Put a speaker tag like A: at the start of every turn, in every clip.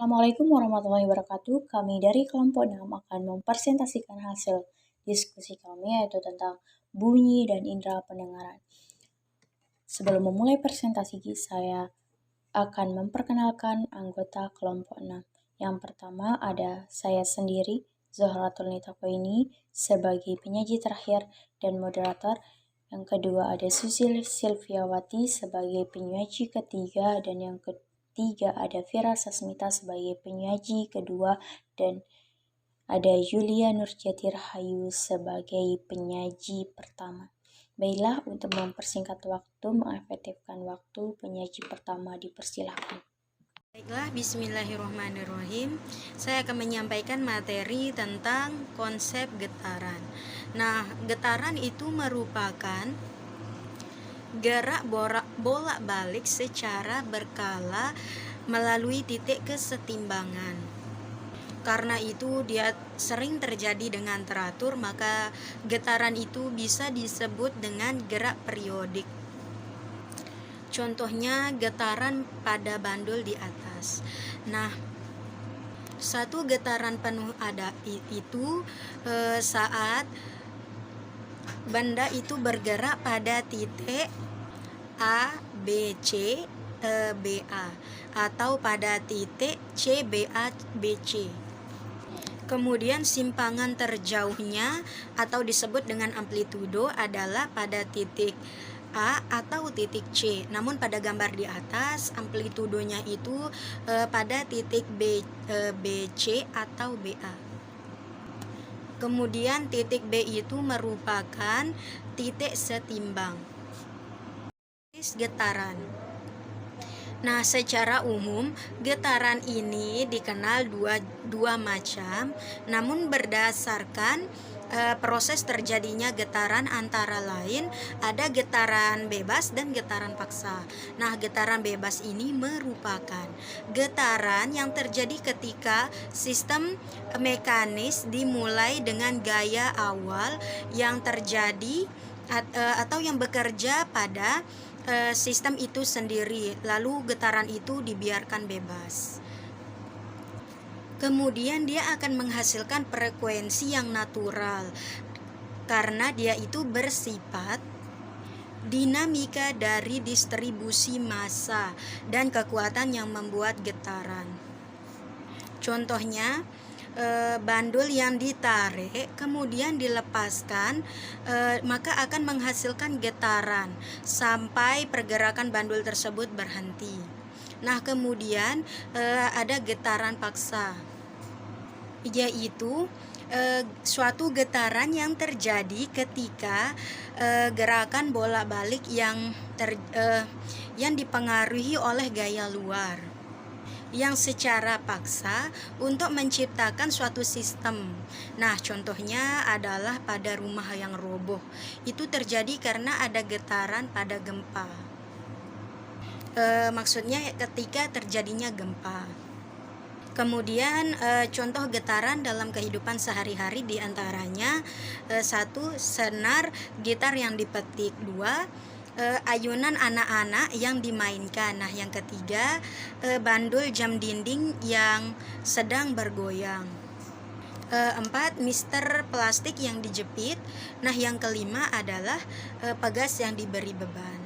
A: Assalamualaikum warahmatullahi wabarakatuh. Kami dari kelompok 6 akan mempresentasikan hasil diskusi kami yaitu tentang bunyi dan indera pendengaran. Sebelum memulai presentasi, saya akan memperkenalkan anggota kelompok 6. Yang pertama ada saya sendiri, Zohratul Nitakoini, sebagai penyaji terakhir dan moderator. Yang kedua ada Susil Silviawati sebagai penyaji ketiga, dan yang ketiga ada Vira Sasmita sebagai penyaji kedua, dan ada Yulia Nurjati Rahayu sebagai penyaji pertama. Baiklah, untuk mempersingkat waktu, mengefektifkan waktu, penyaji pertama dipersilahkan.
B: Baiklah, bismillahirrahmanirrahim. Saya akan menyampaikan materi tentang konsep getaran. Nah, getaran itu merupakan gerak bolak-balik secara berkala melalui titik kesetimbangan. Karena itu dia sering terjadi dengan teratur, maka getaran itu bisa disebut dengan gerak periodik. Contohnya getaran pada bandul di atas. Nah, satu getaran penuh ada itu saat benda itu bergerak pada titik A, B, C, B, A, atau pada titik C, B, A, B, C. Kemudian simpangan terjauhnya atau disebut dengan amplitudo adalah pada titik A atau titik C. Namun pada gambar di atas amplitudonya itu pada titik BC atau BA. Kemudian titik B itu merupakan titik setimbang. Getaran. Nah, secara umum getaran ini dikenal dua macam, namun berdasarkan proses terjadinya getaran antara lain ada getaran bebas dan getaran paksa. Nah, getaran bebas ini merupakan getaran yang terjadi ketika sistem mekanis dimulai dengan gaya awal yang terjadi atau yang bekerja pada sistem itu sendiri, lalu getaran itu dibiarkan bebas. Kemudian dia akan menghasilkan frekuensi yang natural karena dia itu bersifat dinamika dari distribusi massa dan kekuatan yang membuat getaran. Contohnya bandul yang ditarik kemudian dilepaskan maka akan menghasilkan getaran sampai pergerakan bandul tersebut berhenti. Nah, kemudian ada getaran paksa, yaitu suatu getaran yang terjadi ketika gerakan bolak-balik yang dipengaruhi oleh gaya luar yang secara paksa untuk menciptakan suatu sistem. Nah, contohnya adalah pada rumah yang roboh. Itu terjadi karena ada getaran pada gempa. Maksudnya ketika terjadinya gempa. Kemudian contoh getaran dalam kehidupan sehari-hari diantaranya satu, senar gitar yang dipetik. Dua, ayunan anak-anak yang dimainkan. Nah, yang ketiga, bandul jam dinding yang sedang bergoyang. Empat, mister plastik yang dijepit. Nah, yang kelima adalah pegas yang diberi beban.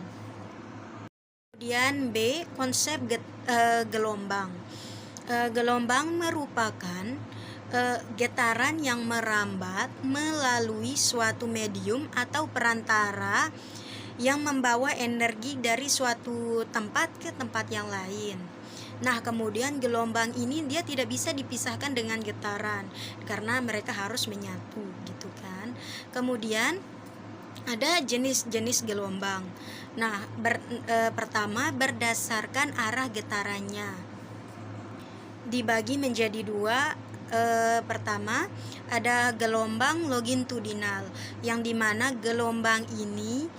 B: Kemudian B, konsep gelombang. Gelombang merupakan getaran yang merambat melalui suatu medium atau perantara yang membawa energi dari suatu tempat ke tempat yang lain. Nah, kemudian gelombang ini dia tidak bisa dipisahkan dengan getaran karena mereka harus menyatu, gitu kan. Kemudian ada jenis-jenis gelombang. Nah, pertama berdasarkan arah getarannya. Dibagi menjadi dua. Pertama ada gelombang longitudinal, yang dimana gelombang ini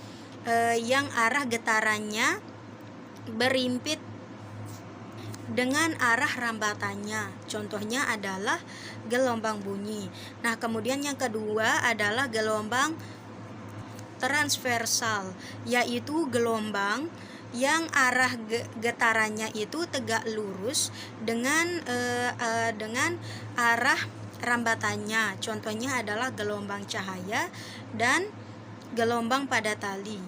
B: yang arah getarannya berimpit dengan arah rambatannya. Contohnya adalah gelombang bunyi. Nah, kemudian yang kedua adalah gelombang transversal, yaitu gelombang yang arah getarannya itu tegak lurus dengan arah rambatannya. Contohnya adalah gelombang cahaya dan gelombang pada tali.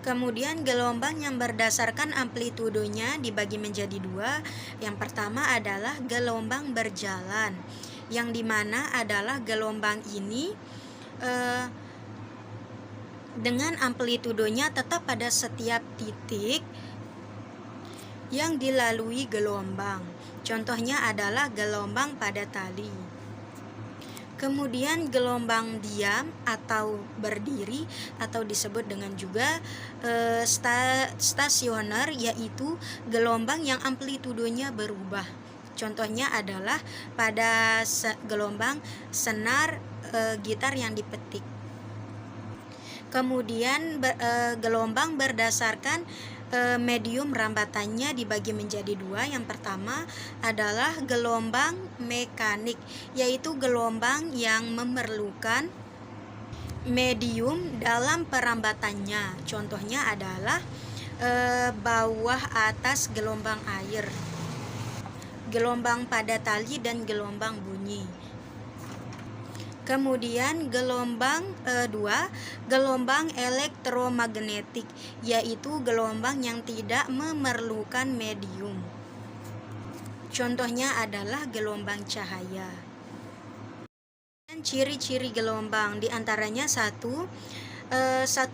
B: Kemudian gelombang yang berdasarkan amplitudonya dibagi menjadi dua. Yang pertama adalah gelombang berjalan, yang dimana adalah gelombang ini dengan amplitudonya tetap pada setiap titik yang dilalui gelombang. Contohnya adalah gelombang pada tali. Kemudian gelombang diam atau berdiri atau disebut dengan juga stasioner, yaitu gelombang yang amplitudonya berubah. Contohnya adalah pada gelombang senar gitar yang dipetik. Kemudian gelombang berdasarkan medium rambatannya dibagi menjadi dua. Yang pertama adalah gelombang mekanik, yaitu gelombang yang memerlukan medium dalam perambatannya. Contohnya adalah bawah atas gelombang air, gelombang pada tali, dan gelombang bunyi. Kemudian gelombang 2, gelombang elektromagnetik, yaitu gelombang yang tidak memerlukan medium. Contohnya adalah gelombang cahaya. Dan ciri-ciri gelombang diantaranya satu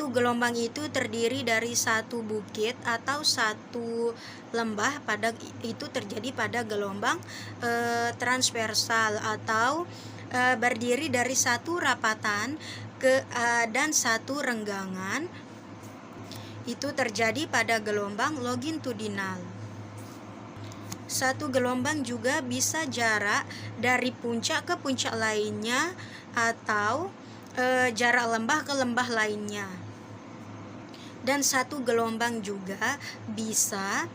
B: gelombang itu terdiri dari satu bukit atau satu lembah. Itu terjadi pada gelombang transversal, atau berdiri dari satu rapatan dan satu renggangan. Itu terjadi pada gelombang longitudinal. Satu gelombang juga bisa jarak dari puncak ke puncak lainnya, atau jarak lembah ke lembah lainnya. Dan satu gelombang juga bisa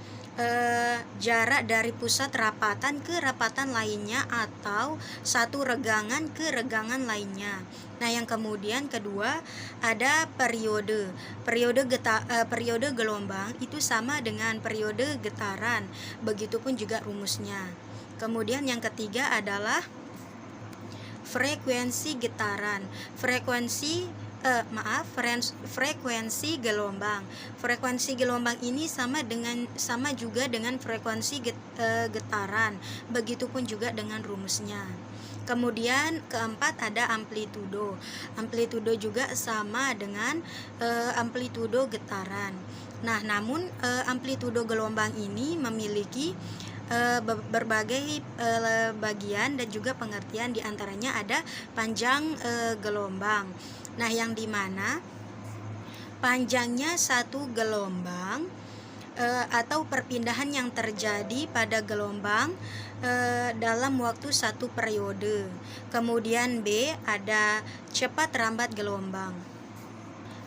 B: jarak dari pusat rapatan ke rapatan lainnya, atau satu regangan ke regangan lainnya. Nah, yang kemudian kedua ada periode. Periode gelombang itu sama dengan periode getaran. Begitupun juga rumusnya. Kemudian yang ketiga adalah frekuensi getaran. Frekuensi gelombang. Frekuensi gelombang ini sama juga dengan frekuensi getaran. Begitupun juga dengan rumusnya. Kemudian keempat ada amplitudo. Amplitudo juga sama dengan amplitudo getaran. Nah, namun amplitudo gelombang ini memiliki berbagai bagian dan juga pengertian. Diantaranya ada panjang gelombang. Nah, yang dimana panjangnya satu gelombang atau perpindahan yang terjadi pada gelombang dalam waktu satu periode. Kemudian B ada cepat rambat gelombang,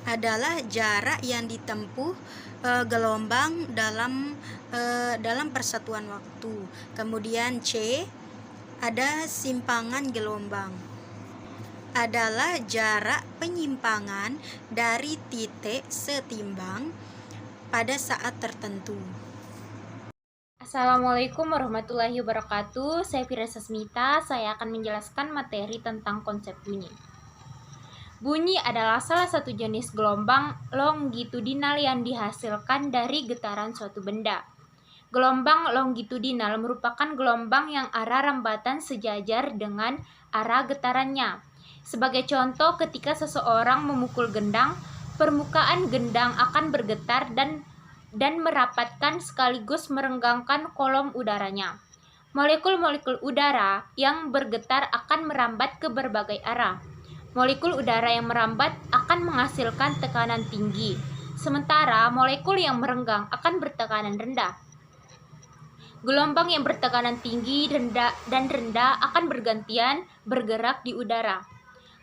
B: adalah jarak yang ditempuh gelombang dalam persatuan waktu. Kemudian C ada simpangan gelombang, adalah jarak penyimpangan dari titik setimbang pada saat tertentu.
C: Assalamualaikum warahmatullahi wabarakatuh. Saya Fira Sasmita. Saya akan menjelaskan materi tentang konsep bunyi. Bunyi adalah salah satu jenis gelombang longitudinal yang dihasilkan dari getaran suatu benda. Gelombang longitudinal merupakan gelombang yang arah rambatan sejajar dengan arah getarannya. Sebagai contoh, ketika seseorang memukul gendang, permukaan gendang akan bergetar dan merapatkan sekaligus merenggangkan kolom udaranya. Molekul-molekul udara yang bergetar akan merambat ke berbagai arah. Molekul udara yang merambat akan menghasilkan tekanan tinggi, sementara molekul yang merenggang akan bertekanan rendah. Gelombang yang bertekanan tinggi dan rendah akan bergantian bergerak di udara.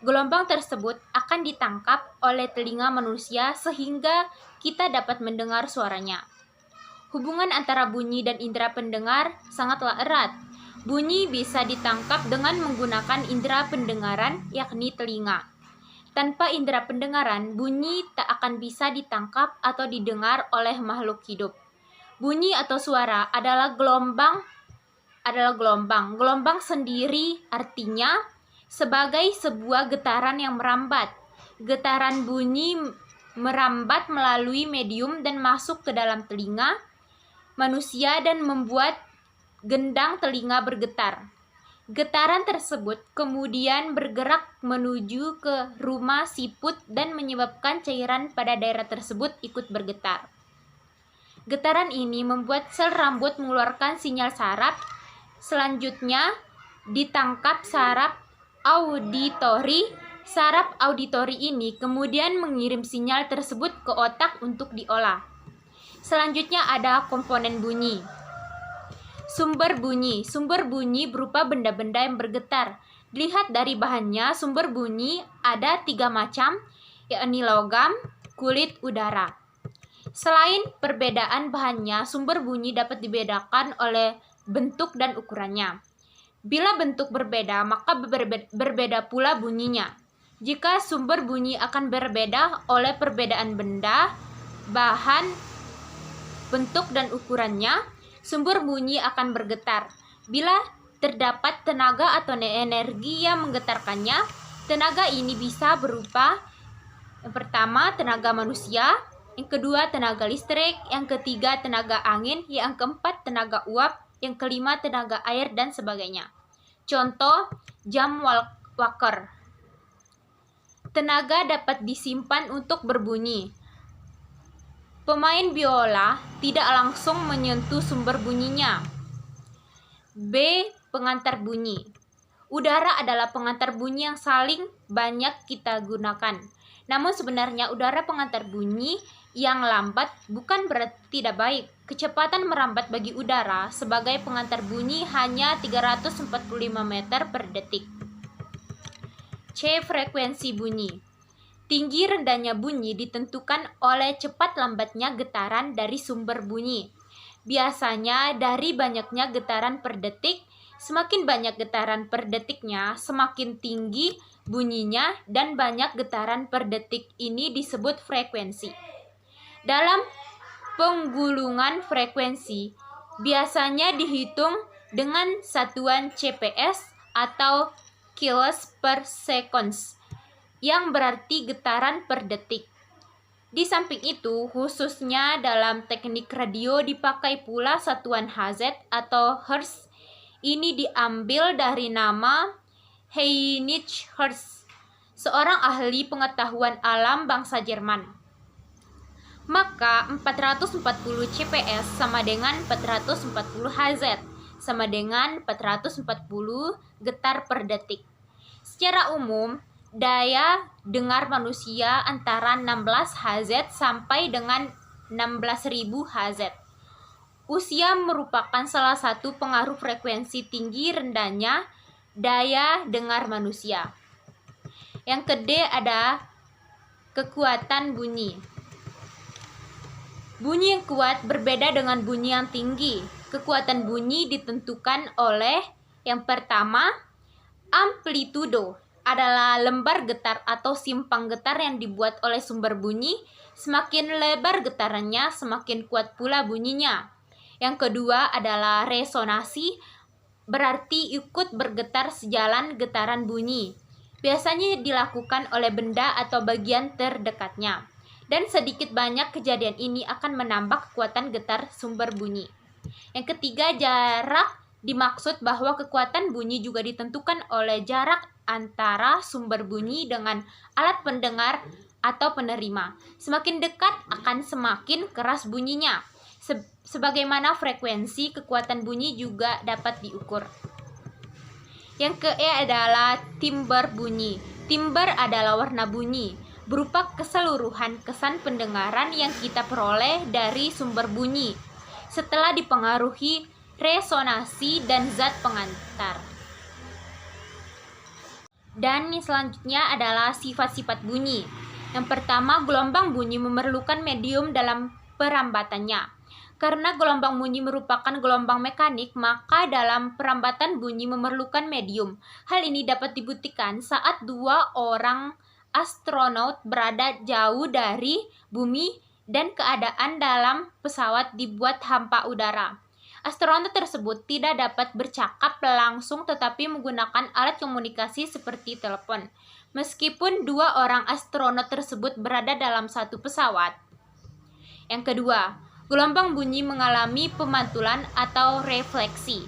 C: Gelombang tersebut akan ditangkap oleh telinga manusia sehingga kita dapat mendengar suaranya. Hubungan antara bunyi dan indera pendengar sangatlah erat. Bunyi bisa ditangkap dengan menggunakan indera pendengaran, yakni telinga. Tanpa indera pendengaran, bunyi tak akan bisa ditangkap atau didengar oleh makhluk hidup. Bunyi atau suara adalah gelombang. Gelombang sendiri artinya sebagai sebuah getaran yang merambat. Getaran bunyi merambat melalui medium dan masuk ke dalam telinga manusia dan membuat gendang telinga bergetar. Getaran tersebut kemudian bergerak menuju ke rumah siput dan menyebabkan cairan pada daerah tersebut ikut bergetar. Getaran ini membuat sel rambut mengeluarkan sinyal saraf. Selanjutnya ditangkap saraf auditori. Saraf auditori ini kemudian mengirim sinyal tersebut ke otak untuk diolah. Selanjutnya ada komponen bunyi. Sumber bunyi berupa benda-benda yang bergetar. Dilihat dari bahannya, sumber bunyi ada 3 macam, yakni logam, kulit, udara. Selain perbedaan bahannya, sumber bunyi dapat dibedakan oleh bentuk dan ukurannya. Bila bentuk berbeda, maka berbeda pula bunyinya. Jika sumber bunyi akan berbeda oleh perbedaan benda, bahan, bentuk, dan ukurannya, sumber bunyi akan bergetar. Bila terdapat tenaga atau energi yang menggetarkannya, tenaga ini bisa berupa yang pertama tenaga manusia, yang kedua tenaga listrik, yang ketiga tenaga angin, yang keempat tenaga uap, yang kelima tenaga air, dan sebagainya. Contoh, jam waker. Tenaga dapat disimpan untuk berbunyi. Pemain biola tidak langsung menyentuh sumber bunyinya. B. Pengantar bunyi. Udara adalah pengantar bunyi yang saling banyak kita gunakan. Namun sebenarnya udara pengantar bunyi yang lambat bukan berarti tidak baik. Kecepatan merambat bagi udara sebagai pengantar bunyi hanya 345 meter per detik. C. Frekuensi bunyi. Tinggi rendahnya bunyi ditentukan oleh cepat lambatnya getaran dari sumber bunyi. Biasanya dari banyaknya getaran per detik, semakin banyak getaran per detiknya, semakin tinggi bunyinya, dan banyak getaran per detik ini disebut frekuensi. Dalam penggulungan frekuensi, biasanya dihitung dengan satuan CPS atau kilohertz per seconds, yang berarti getaran per detik. Di samping itu, khususnya dalam teknik radio dipakai pula satuan Hz atau Hertz. Ini diambil dari nama Heinrich Hertz, seorang ahli pengetahuan alam bangsa Jerman. Maka 440 CPS sama dengan 440 Hz, sama dengan 440 getar per detik. Secara umum, daya dengar manusia antara 16 Hz sampai dengan 16.000 Hz. Usia merupakan salah satu pengaruh frekuensi tinggi rendahnya daya dengar manusia. Yang kedua ada kekuatan bunyi. Bunyi yang kuat berbeda dengan bunyi yang tinggi. Kekuatan bunyi ditentukan oleh yang pertama, amplitudo adalah lembar getar atau simpang getar yang dibuat oleh sumber bunyi. Semakin lebar getarannya, semakin kuat pula bunyinya. Yang kedua adalah resonansi, berarti ikut bergetar sejalan getaran bunyi. Biasanya dilakukan oleh benda atau bagian terdekatnya. Dan sedikit banyak kejadian ini akan menambah kekuatan getar sumber bunyi. Yang ketiga, jarak. Dimaksud bahwa kekuatan bunyi juga ditentukan oleh jarak antara sumber bunyi dengan alat pendengar atau penerima. Semakin dekat akan semakin keras bunyinya. Sebagaimana frekuensi, kekuatan bunyi juga dapat diukur. Yang ke-E adalah timbre bunyi. Timbre adalah warna bunyi, berupa keseluruhan kesan pendengaran yang kita peroleh dari sumber bunyi setelah dipengaruhi resonansi dan zat pengantar. Dan yang selanjutnya adalah sifat-sifat bunyi. Yang pertama, gelombang bunyi memerlukan medium dalam perambatannya. Karena gelombang bunyi merupakan gelombang mekanik, maka dalam perambatan bunyi memerlukan medium. Hal ini dapat dibuktikan saat dua orang astronot berada jauh dari bumi dan keadaan dalam pesawat dibuat hampa udara. Astronot tersebut tidak dapat bercakap langsung tetapi menggunakan alat komunikasi seperti telepon. Meskipun dua orang astronot tersebut berada dalam satu pesawat. Yang kedua, gelombang bunyi mengalami pemantulan atau refleksi.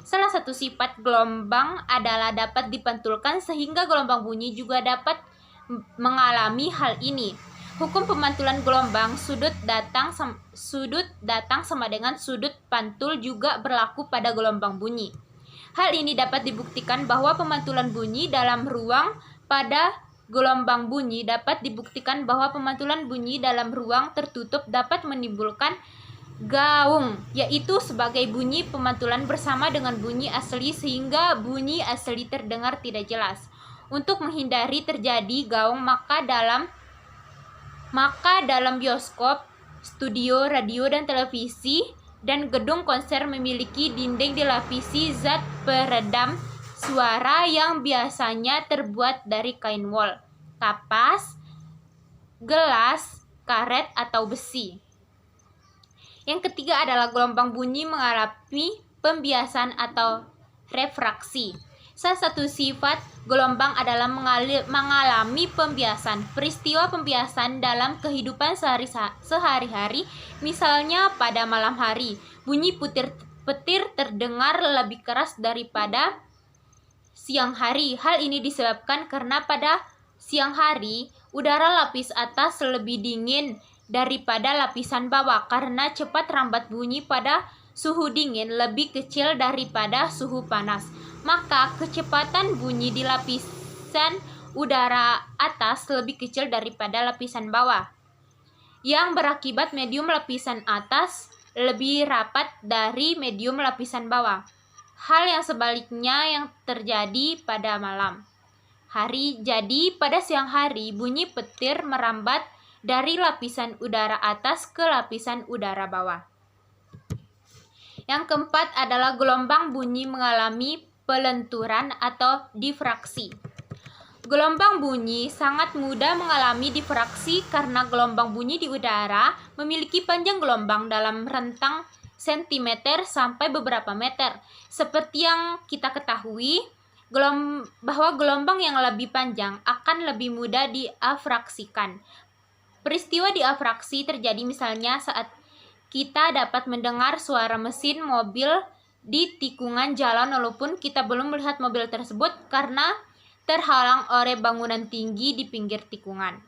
C: Salah satu sifat gelombang adalah dapat dipantulkan sehingga gelombang bunyi juga dapat mengalami hal ini. Hukum pemantulan gelombang sudut datang sama dengan sudut pantul juga berlaku pada gelombang bunyi. Hal ini dapat dibuktikan bahwa pemantulan bunyi dalam ruang pada gelombang bunyi dapat dibuktikan bahwa pemantulan bunyi dalam ruang tertutup dapat menimbulkan gaung, yaitu sebagai bunyi pemantulan bersama dengan bunyi asli sehingga bunyi asli terdengar tidak jelas. Untuk menghindari terjadi gaung, maka dalam bioskop, studio, radio dan televisi, dan gedung konser memiliki dinding dilapisi zat peredam suara yang biasanya terbuat dari kain wol, kapas, gelas, karet, atau besi. Yang ketiga adalah gelombang bunyi mengalami pembiasan atau refraksi. Salah satu sifat gelombang adalah mengalami pembiasan. Peristiwa pembiasan dalam kehidupan sehari-hari, misalnya pada malam hari, bunyi petir terdengar lebih keras daripada siang hari. Hal ini disebabkan karena pada siang hari, udara lapis atas lebih dingin daripada lapisan bawah karena cepat rambat bunyi pada suhu dingin lebih kecil daripada suhu panas. Maka kecepatan bunyi di lapisan udara atas lebih kecil daripada lapisan bawah, yang berakibat medium lapisan atas lebih rapat dari medium lapisan bawah. Hal yang sebaliknya yang terjadi pada malam hari. Jadi pada siang hari bunyi petir merambat dari lapisan udara atas ke lapisan udara bawah. Yang keempat adalah gelombang bunyi mengalami pelenturan atau difraksi. Gelombang bunyi sangat mudah mengalami difraksi karena gelombang bunyi di udara memiliki panjang gelombang dalam rentang sentimeter sampai beberapa meter. Seperti yang kita ketahui, bahwa gelombang yang lebih panjang akan lebih mudah diafraksikan. Peristiwa diafraksi terjadi misalnya saat kita dapat mendengar suara mesin mobil di tikungan jalan walaupun kita belum melihat mobil tersebut karena terhalang oleh bangunan tinggi di pinggir tikungan.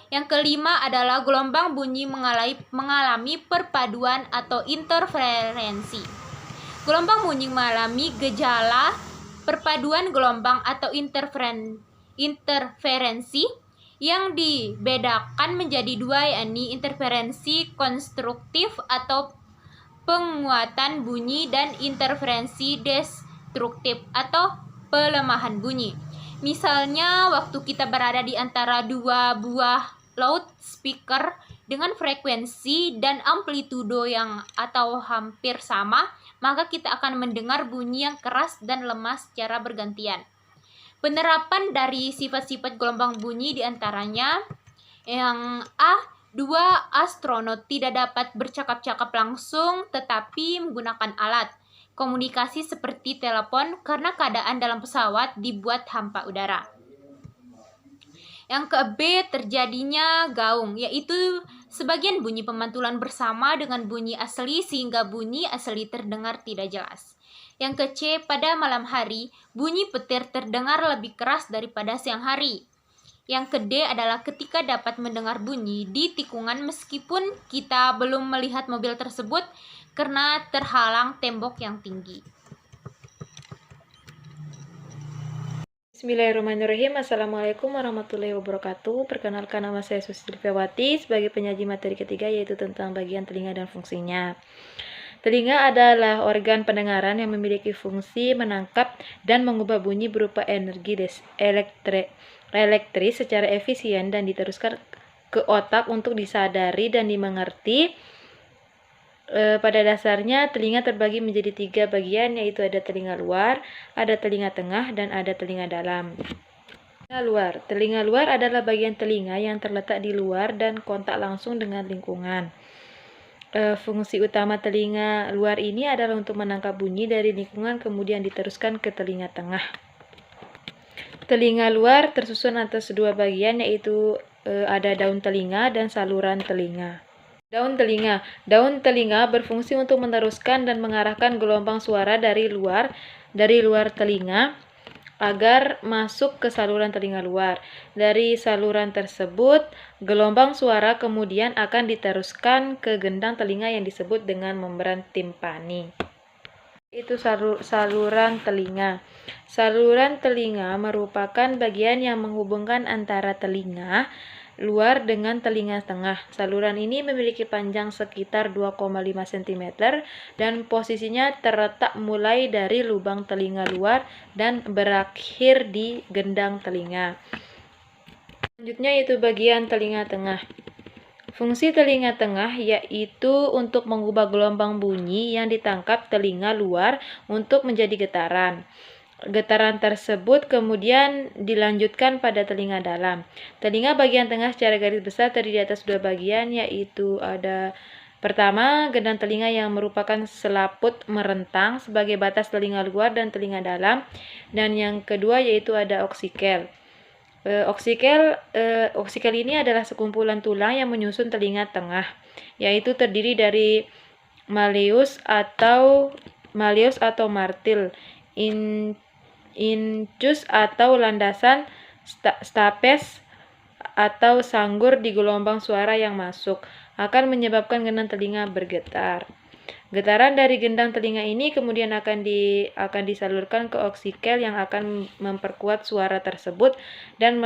C: Yang kelima adalah gelombang bunyi mengalami perpaduan atau interferensi. Gelombang bunyi mengalami gejala perpaduan gelombang atau interferensi yang dibedakan menjadi dua, yakni interferensi konstruktif atau penguatan bunyi dan interferensi destruktif atau pelemahan bunyi. Misalnya waktu kita berada di antara dua buah loudspeaker dengan frekuensi dan amplitudo yang atau hampir sama, maka kita akan mendengar bunyi yang keras dan lemah secara bergantian. Penerapan dari sifat-sifat gelombang bunyi diantaranya yang A, dua astronot tidak dapat bercakap-cakap langsung tetapi menggunakan alat komunikasi seperti telepon karena keadaan dalam pesawat dibuat hampa udara. Yang ke-B, terjadinya gaung, yaitu sebagian bunyi pemantulan bersama dengan bunyi asli sehingga bunyi asli terdengar tidak jelas. Yang ke-C, pada malam hari, bunyi petir terdengar lebih keras daripada siang hari. Yang ke-D adalah ketika dapat mendengar bunyi di tikungan meskipun kita belum melihat mobil tersebut karena terhalang tembok yang tinggi.
D: Bismillahirrahmanirrahim. Assalamualaikum warahmatullahi wabarakatuh. Perkenalkan, nama saya Susi Silviawati sebagai penyaji materi ketiga, yaitu tentang bagian telinga dan fungsinya. Telinga adalah organ pendengaran yang memiliki fungsi menangkap dan mengubah bunyi berupa energi elektris secara efisien dan diteruskan ke otak untuk disadari dan dimengerti. Pada dasarnya telinga terbagi menjadi 3 bagian, yaitu ada telinga luar, ada telinga tengah, dan ada telinga dalam. Telinga luar. Telinga luar adalah bagian telinga yang terletak di luar dan kontak langsung dengan lingkungan. Fungsi utama telinga luar ini adalah untuk menangkap bunyi dari lingkungan kemudian diteruskan ke telinga tengah. Telinga luar tersusun atas dua bagian, yaitu ada daun telinga dan saluran telinga. Daun telinga. Daun telinga berfungsi untuk meneruskan dan mengarahkan gelombang suara dari luar telinga agar masuk ke saluran telinga luar. Dari saluran tersebut, gelombang suara kemudian akan diteruskan ke gendang telinga yang disebut dengan membran timpani. Itu saluran telinga. Saluran telinga merupakan bagian yang menghubungkan antara telinga luar dengan telinga tengah. Saluran ini memiliki panjang sekitar 2,5 cm dan posisinya terletak mulai dari lubang telinga luar dan berakhir di gendang telinga. Selanjutnya yaitu bagian telinga tengah. Fungsi telinga tengah yaitu untuk mengubah gelombang bunyi yang ditangkap telinga luar untuk menjadi getaran. Getaran tersebut kemudian dilanjutkan pada telinga dalam. Telinga bagian tengah secara garis besar terdiri atas dua bagian, yaitu ada pertama, gendang telinga yang merupakan selaput merentang sebagai batas telinga luar dan telinga dalam, dan yang kedua yaitu ada oksikel. Oksikel ini adalah sekumpulan tulang yang menyusun telinga tengah, yaitu terdiri dari malleus atau martil, incus atau landasan, stapes atau sanggur di gelombang suara yang masuk akan menyebabkan gendang telinga bergetar. Getaran dari gendang telinga ini kemudian akan disalurkan ke oksikel yang akan memperkuat suara tersebut dan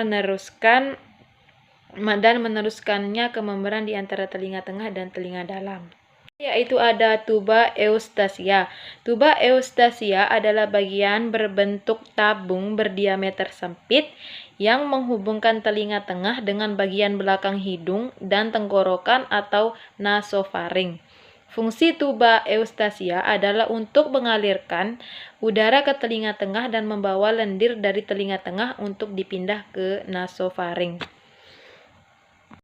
D: meneruskannya ke membran di antara telinga tengah dan telinga dalam, yaitu ada tuba eustasia. Tuba eustasia adalah bagian berbentuk tabung berdiameter sempit yang menghubungkan telinga tengah dengan bagian belakang hidung dan tenggorokan atau nasofaring. Fungsi tuba eustasia adalah untuk mengalirkan udara ke telinga tengah dan membawa lendir dari telinga tengah untuk dipindah ke nasofaring.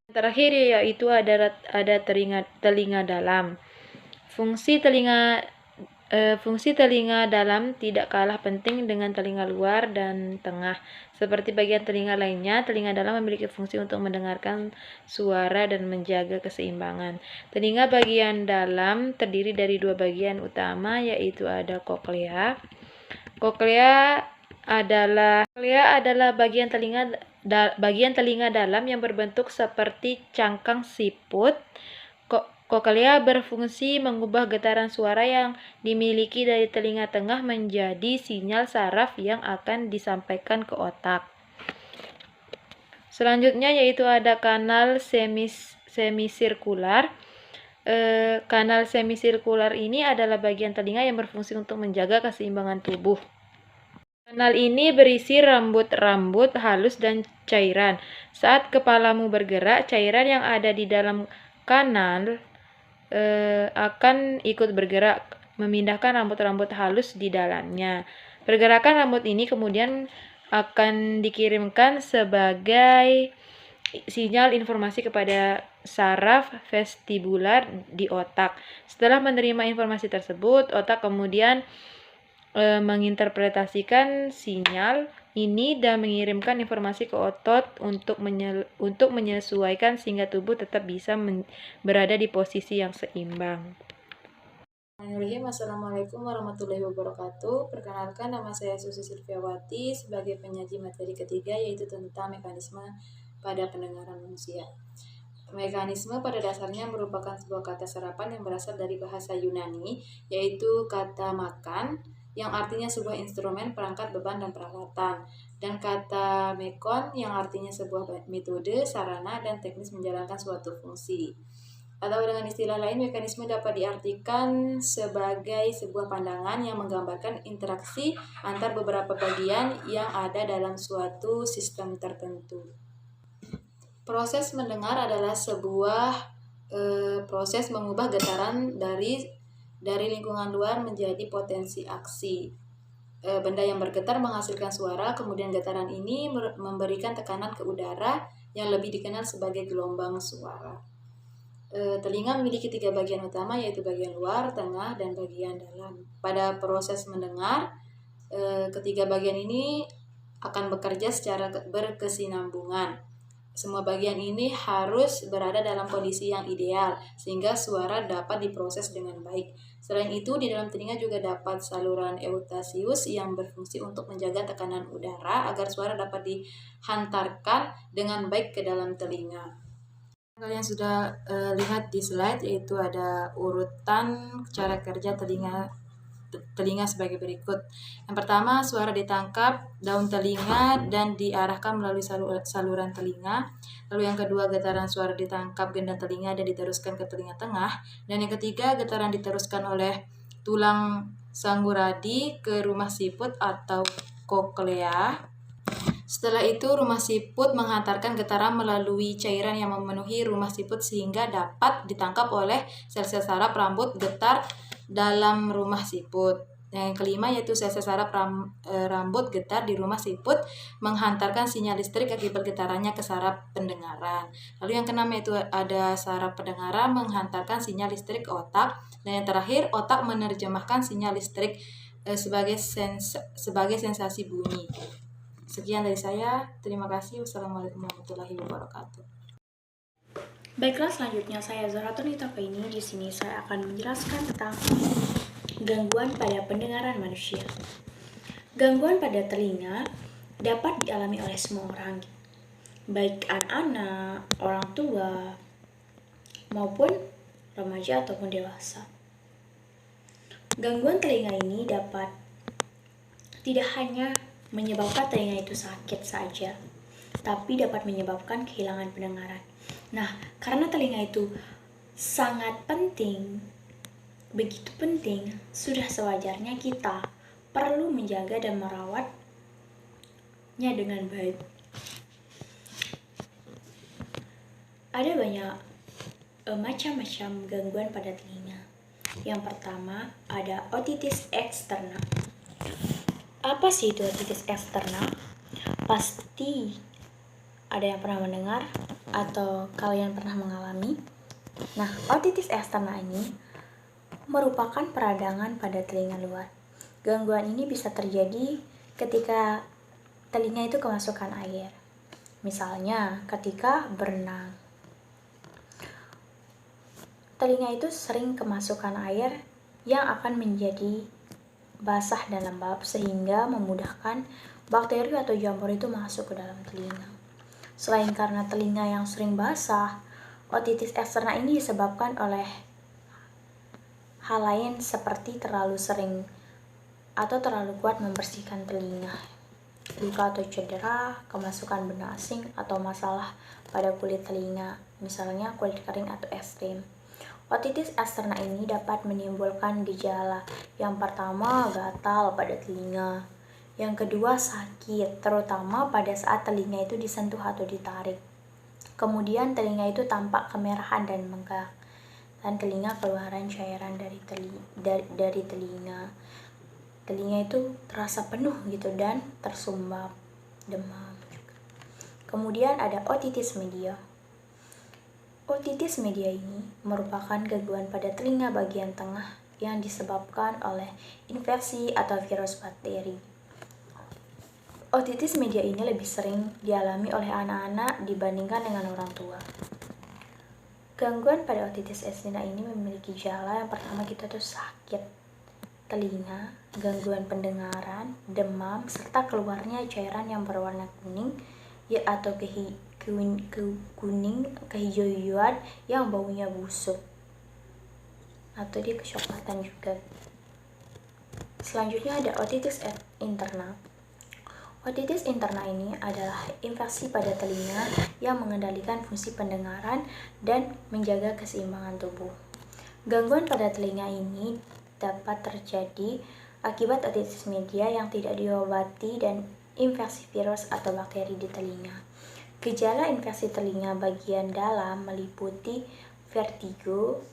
D: Terakhir yaitu ada telinga dalam. Fungsi telinga dalam tidak kalah penting dengan telinga luar dan tengah. Seperti bagian telinga lainnya, telinga dalam memiliki fungsi untuk mendengarkan suara dan menjaga keseimbangan. Telinga bagian dalam terdiri dari dua bagian utama, yaitu ada koklea. Koklea adalah bagian telinga dalam yang berbentuk seperti cangkang siput. Koklea berfungsi mengubah getaran suara yang dimiliki dari telinga tengah menjadi sinyal saraf yang akan disampaikan ke otak. Selanjutnya yaitu ada kanal semisirkular. Kanal semisirkular ini adalah bagian telinga yang berfungsi untuk menjaga keseimbangan tubuh. Kanal ini berisi rambut-rambut halus dan cairan. Saat kepalamu bergerak, cairan yang ada di dalam kanal akan ikut bergerak, memindahkan rambut-rambut halus di dalamnya. Pergerakan rambut ini kemudian akan dikirimkan sebagai sinyal informasi kepada saraf vestibular di otak. Setelah menerima informasi tersebut, otak kemudian menginterpretasikan sinyal ini dan mengirimkan informasi ke otot untuk menyesuaikan sehingga tubuh tetap bisa berada di posisi yang seimbang.
A: Assalamualaikum warahmatullahi wabarakatuh. Perkenalkan, nama saya Susi Silviawati sebagai penyaji materi ketiga, yaitu tentang mekanisme pada pendengaran manusia. Mekanisme pada dasarnya merupakan sebuah kata serapan yang berasal dari bahasa Yunani, yaitu kata makan, yang artinya sebuah instrumen, perangkat, beban, dan peralatan, dan kata mekon yang artinya sebuah metode, sarana, dan teknis menjalankan suatu fungsi. Atau dengan istilah lain, mekanisme dapat diartikan sebagai sebuah pandangan yang menggambarkan interaksi antar beberapa bagian yang ada dalam suatu sistem tertentu. Proses mendengar adalah sebuah proses mengubah getaran dari lingkungan luar menjadi potensi aksi.
E: benda yang bergetar menghasilkan suara, kemudian getaran ini memberikan tekanan ke udara yang lebih dikenal sebagai gelombang suara. Telinga memiliki 3 bagian utama, yaitu bagian luar, tengah, dan bagian dalam. Pada proses mendengar, ketiga bagian ini akan bekerja secara berkesinambungan. Semua bagian ini harus berada dalam kondisi yang ideal sehingga suara dapat diproses dengan baik. Selain itu, di dalam telinga juga dapat saluran eutasius yang berfungsi untuk menjaga tekanan udara agar suara dapat dihantarkan dengan baik ke dalam telinga. Kalian sudah lihat di slide, yaitu ada urutan cara kerja telinga sebagai berikut. Yang pertama, suara ditangkap daun telinga dan diarahkan melalui saluran telinga. Lalu yang kedua, getaran suara ditangkap gendang telinga dan diteruskan ke telinga tengah. Dan yang ketiga, getaran diteruskan oleh tulang sangguradi ke rumah siput atau koklea. Setelah itu, rumah siput menghantarkan getaran melalui cairan yang memenuhi rumah siput sehingga dapat ditangkap oleh sel-sel saraf rambut getar dalam rumah siput. Yang kelima, yaitu sel-sel saraf rambut getar di rumah siput menghantarkan sinyal listrik akibat getarannya ke saraf pendengaran. Lalu yang keenam, yaitu ada saraf pendengaran menghantarkan sinyal listrik ke otak. Dan yang terakhir, otak menerjemahkan sinyal listrik sebagai sensasi bunyi. Sekian dari saya. Terima kasih. Wassalamualaikum warahmatullahi wabarakatuh.
A: Baiklah, selanjutnya saya Zahratun Itafaini. Di sini saya akan menjelaskan tentang gangguan pada pendengaran manusia. Gangguan pada telinga dapat dialami oleh semua orang, baik anak-anak, orang tua, maupun remaja ataupun dewasa. Gangguan telinga ini dapat tidak hanya menyebabkan telinga itu sakit saja, tapi dapat menyebabkan kehilangan pendengaran. Nah, karena telinga itu sangat penting, begitu penting, sudah sewajarnya kita perlu menjaga dan merawatnya dengan baik. Ada banyak macam-macam gangguan pada telinga. Yang pertama, ada otitis eksterna. Apa sih itu otitis eksterna? Pasti ada yang pernah mendengar atau kalian pernah mengalami. Nah, otitis eksterna ini merupakan peradangan pada telinga luar. Gangguan ini bisa terjadi ketika telinga itu kemasukan air. Misalnya ketika berenang. Telinga itu sering kemasukan air yang akan menjadi basah dan lembab sehingga memudahkan bakteri atau jamur itu masuk ke dalam telinga. Selain karena telinga yang sering basah, otitis eksterna ini disebabkan oleh hal lain seperti terlalu sering atau terlalu kuat membersihkan telinga, luka atau cedera, kemasukan benda asing, atau masalah pada kulit telinga, misalnya kulit kering atau ekstrim. Otitis eksterna ini dapat menimbulkan gejala. Yang pertama, gatal pada telinga. Yang kedua, sakit, terutama pada saat telinga itu disentuh atau ditarik. Kemudian telinga itu tampak kemerahan dan bengkak. Dan telinga keluaran cairan dari telinga. Telinga itu terasa penuh gitu dan tersumbat, demam juga. Kemudian ada otitis media. Otitis media ini merupakan gangguan pada telinga bagian tengah yang disebabkan oleh infeksi atau virus bakteri. Otitis media ini lebih sering dialami oleh anak-anak dibandingkan dengan orang tua. Gangguan pada otitis eksterna ini memiliki gejala. Yang pertama, kita tuh sakit telinga, gangguan pendengaran, demam, serta keluarnya cairan yang berwarna kuning atau kehijau-hijauan yang baunya busuk, atau dia kecoklatan juga. Selanjutnya ada otitis interna. Otitis interna ini adalah infeksi pada telinga yang mengendalikan fungsi pendengaran dan menjaga keseimbangan tubuh. Gangguan pada telinga ini dapat terjadi akibat otitis media yang tidak diobati dan infeksi virus atau bakteri di telinga. Gejala infeksi telinga bagian dalam meliputi vertigo,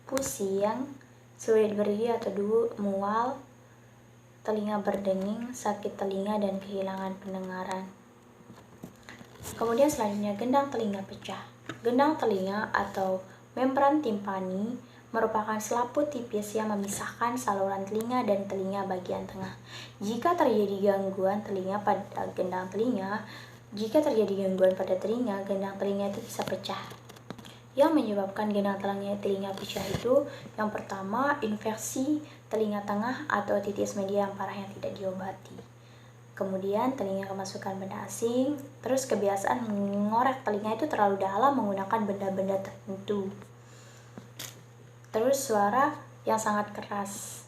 A: pusing, sulit berdiri atau duduk, mual, telinga berdenging, sakit telinga, dan kehilangan pendengaran. Kemudian selanjutnya gendang telinga pecah. Gendang telinga atau membran timpani merupakan selaput tipis yang memisahkan saluran telinga dan telinga bagian tengah. Jika terjadi gangguan pada gendang telinga, gendang telinga itu bisa pecah. Yang menyebabkan gendang telinga pecah itu yang pertama, infeksi telinga tengah atau otitis media yang parah yang tidak diobati. Kemudian telinga kemasukan benda asing, terus kebiasaan mengorek telinga itu terlalu dalam menggunakan benda-benda tertentu. Terus suara yang sangat keras.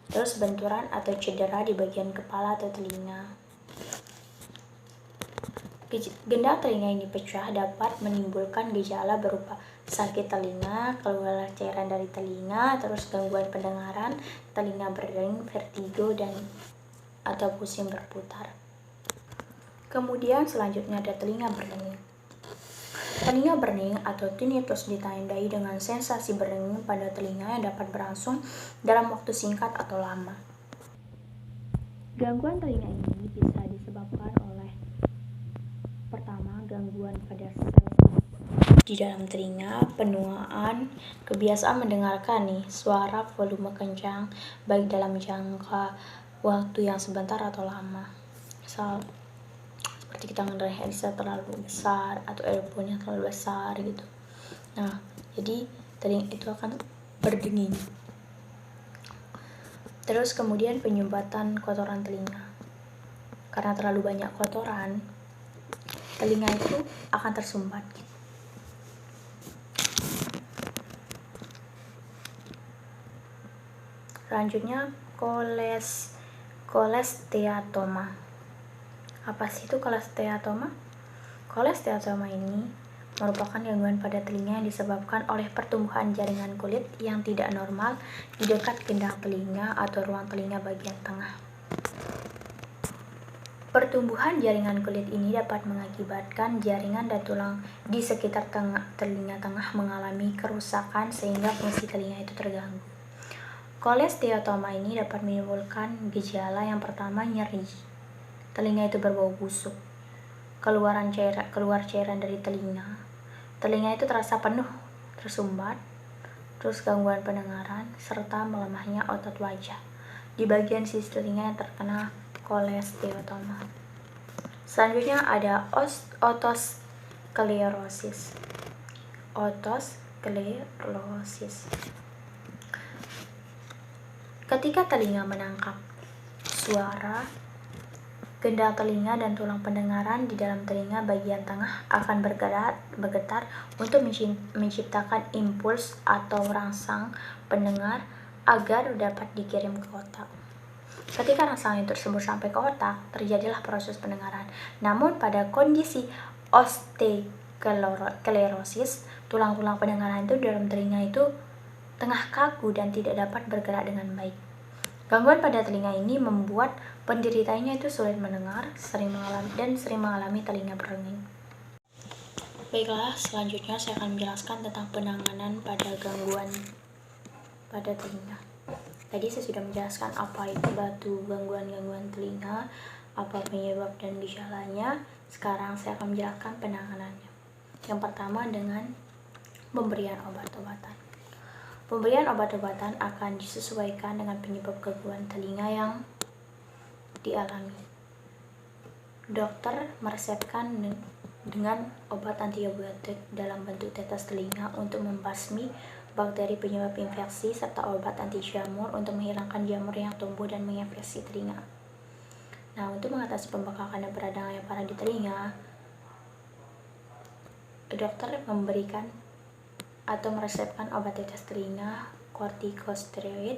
A: Terus benturan atau cedera di bagian kepala atau telinga. Gendang telinga ini pecah dapat menimbulkan gejala berupa sakit telinga, keluar cairan dari telinga, terus gangguan pendengaran, telinga berdenging, vertigo, dan atau pusing berputar. Kemudian selanjutnya ada telinga berdenging. Telinga berdenging atau tinnitus ditandai dengan sensasi berdenging pada telinga yang dapat berlangsung dalam waktu singkat atau lama. Gangguan telinga ini bisa disebabkan oleh pertama, gangguan pada sel di dalam telinga, penuaan, kebiasaan mendengarkan suara volume kencang baik dalam jangka waktu yang sebentar atau lama. Misal seperti kita mendengar headset terlalu besar atau earphone-nya terlalu besar gitu. Nah, jadi telinga itu akan berdenging. Terus kemudian penyumbatan kotoran telinga. Karena terlalu banyak kotoran, telinga itu akan tersumbat. Selanjutnya kolesteatoma. Apa sih itu kolesteatoma? Kolesteatoma ini merupakan gangguan pada telinga yang disebabkan oleh pertumbuhan jaringan kulit yang tidak normal di dekat gendang telinga atau ruang telinga bagian tengah. Pertumbuhan jaringan kulit ini dapat mengakibatkan jaringan dan tulang di sekitar telinga tengah mengalami kerusakan sehingga fungsi telinga itu terganggu. Kolesteatoma ini dapat menimbulkan gejala yang pertama, nyeri. Telinga itu berbau busuk. Keluar cairan dari telinga. Telinga itu terasa penuh, tersumbat. Terus gangguan pendengaran serta melemahnya otot wajah di bagian sisi telinga yang terkena kolesteatoma. Selanjutnya ada otosklerosis. Ketika telinga menangkap suara, gendang telinga dan tulang pendengaran di dalam telinga bagian tengah akan bergetar untuk menciptakan impuls atau rangsang pendengar agar dapat dikirim ke otak. Ketika rangsang itu tersebut sampai ke otak, terjadilah proses pendengaran. Namun pada kondisi osteosklerosis, tulang-tulang pendengaran itu dalam telinga itu tengah kaku dan tidak dapat bergerak dengan baik. Gangguan pada telinga ini membuat penderitanya itu sulit mendengar, sering mengalami telinga berdenging. Baiklah, selanjutnya saya akan menjelaskan tentang penanganan pada gangguan pada telinga. Tadi saya sudah menjelaskan apa itu gangguan telinga, apa penyebab dan gejalanya. Sekarang saya akan menjelaskan penanganannya. Yang pertama dengan pemberian obat-obatan. Pemberian obat-obatan akan disesuaikan dengan penyebab gangguan telinga yang dialami. Dokter meresepkan dengan obat antibiotik dalam bentuk tetes telinga untuk membasmi bakteri penyebab infeksi serta obat anti jamur untuk menghilangkan jamur yang tumbuh dan menginfeksi telinga. Nah, untuk mengatasi pembengkakan dan peradangan yang parah di telinga, dokter memberikan atau meresepkan obat tetes telinga, kortikosteroid,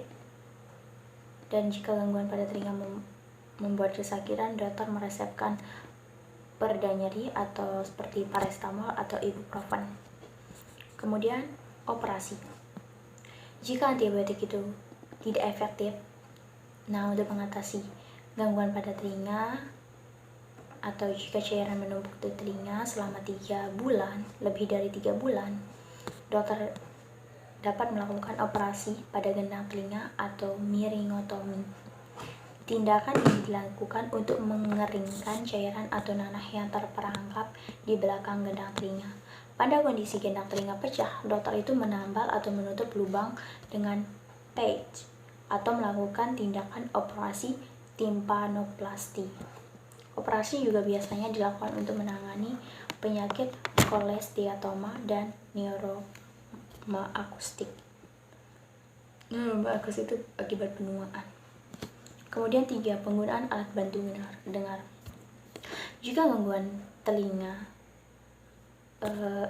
A: dan jika gangguan pada telinga membuat kesakitan, dokter meresepkan pereda nyeri atau seperti paracetamol atau ibuprofen. Kemudian operasi. Jika antibiotik itu tidak efektif, nah untuk mengatasi gangguan pada telinga atau jika cairan menumpuk di telinga selama 3 bulan, lebih dari 3 bulan, dokter dapat melakukan operasi pada gendang telinga atau miringotomi. Tindakan ini dilakukan untuk mengeringkan cairan atau nanah yang terperangkap di belakang gendang telinga. Pada kondisi gendang telinga pecah, dokter itu menambal atau menutup lubang dengan patch atau melakukan tindakan operasi timpanoplasti. Operasi juga biasanya dilakukan untuk menangani penyakit kolesteatoma dan neuroma akustik. Neuroma akustik itu akibat penuaan. Kemudian 3. Penggunaan alat bantu dengar. Jika gangguan telinga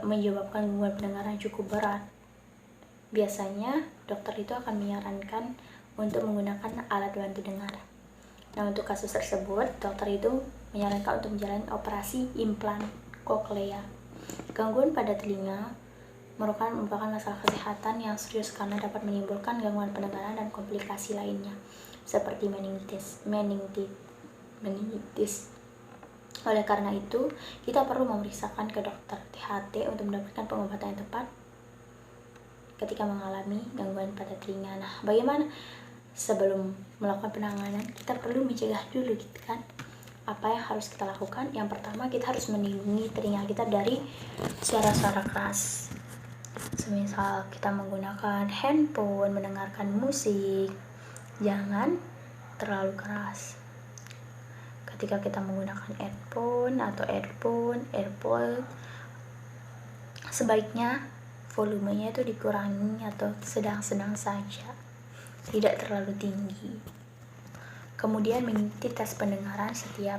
A: menyebabkan gangguan pendengaran cukup berat, biasanya dokter itu akan menyarankan untuk menggunakan alat bantu dengar. Nah, untuk kasus tersebut, dokter itu menyarankan untuk menjalani operasi implan koklea. Gangguan pada telinga merupakan masalah kesehatan yang serius karena dapat menimbulkan gangguan pendengaran dan komplikasi lainnya seperti meningitis. Oleh karena itu, kita perlu memeriksakan ke dokter THT untuk mendapatkan pengobatan yang tepat ketika mengalami gangguan pada telinga. Nah, bagaimana sebelum melakukan penanganan? Kita perlu mencegah dulu gitu kan. Apa yang harus kita lakukan? Yang pertama, kita harus melindungi telinga kita dari suara-suara keras. Semisal kita menggunakan handphone, mendengarkan musik, jangan terlalu keras. Ketika kita menggunakan headphone atau earphone, sebaiknya volumenya itu dikurangi atau sedang-sedang saja, tidak terlalu tinggi. Kemudian mengikuti tes pendengaran setiap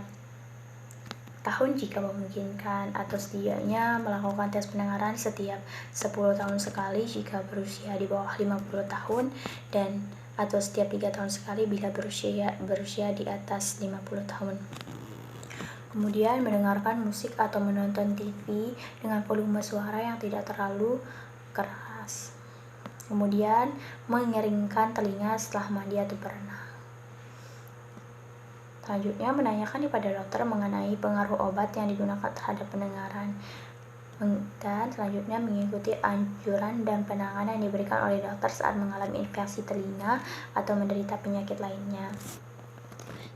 A: tahun jika memungkinkan, atau setidaknya melakukan tes pendengaran setiap 10 tahun sekali jika berusia di bawah 50 tahun dan atau setiap 3 tahun sekali bila berusia di atas 50 tahun. Kemudian mendengarkan musik atau menonton TV dengan volume suara yang tidak terlalu keras. Kemudian mengeringkan telinga setelah mandi atau berenang. Selanjutnya menanyakan kepada dokter mengenai pengaruh obat yang digunakan terhadap pendengaran. Dan selanjutnya mengikuti anjuran dan penanganan yang diberikan oleh dokter saat mengalami infeksi telinga atau menderita penyakit lainnya.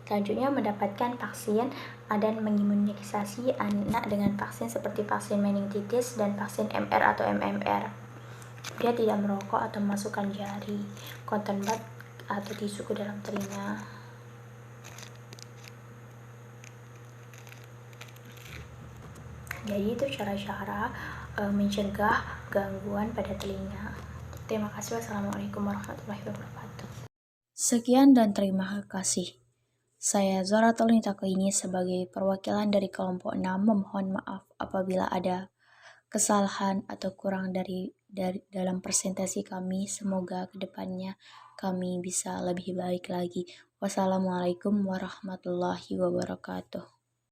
A: Selanjutnya mendapatkan vaksin dan mengimunisasi anak dengan vaksin seperti vaksin meningitis dan vaksin MR atau MMR. Dia tidak merokok atau memasukkan jari, cotton bud atau tisu ke dalam telinga. Jadi itu cara-cara mencegah gangguan pada telinga. Terima kasih. Wassalamualaikum warahmatullahi wabarakatuh. Sekian dan terima kasih. Saya Zoratul Nitako ini sebagai perwakilan dari kelompok 6 memohon maaf apabila ada kesalahan atau kurang dari dalam presentasi kami. Semoga kedepannya kami bisa lebih baik lagi. Wassalamualaikum warahmatullahi wabarakatuh.